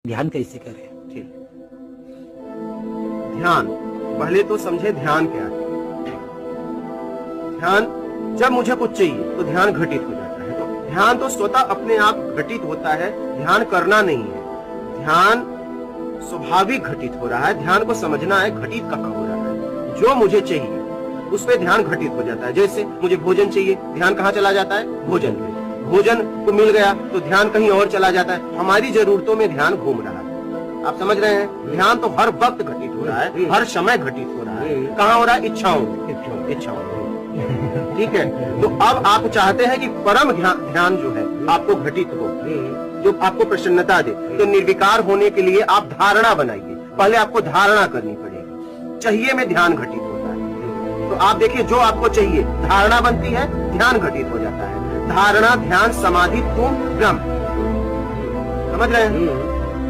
ध्यान कैसे करें? ठीक। ध्यान, पहले तो समझे ध्यान क्या है। ध्यान, जब मुझे कुछ चाहिए तो ध्यान घटित हो जाता है। तो ध्यान तो स्वतः अपने आप घटित होता है, ध्यान करना नहीं है। ध्यान स्वाभाविक घटित हो रहा है। ध्यान को समझना है घटित कहाँ हो रहा है। जो मुझे चाहिए उस पे ध्यान घटित हो जाता है। जैसे मुझे भोजन चाहिए, ध्यान कहाँ चला जाता है? भोजन पे। भोजन को मिल गया तो ध्यान कहीं और चला जाता है। हमारी जरूरतों में ध्यान घूम रहा है। आप समझ रहे हैं? ध्यान तो हर वक्त घटित हो रहा है, हर समय घटित हो रहा है। कहाँ हो रहा है? इच्छाओं में। ठीक है, तो अब आप चाहते हैं कि परम ध्यान जो है आपको घटित हो, जो आपको प्रसन्नता दे। तो निर्विकार होने के लिए आप धारणा बनाइए। पहले आपको धारणा करनी पड़ेगी। चाहिए में ध्यान घटित होता है। तो आप देखिए, जो आपको चाहिए धारणा बनती है, ध्यान घटित हो जाता है। धारणा, ध्यान, समाधि, तुम ब्रह्म। समझ रहे हैं?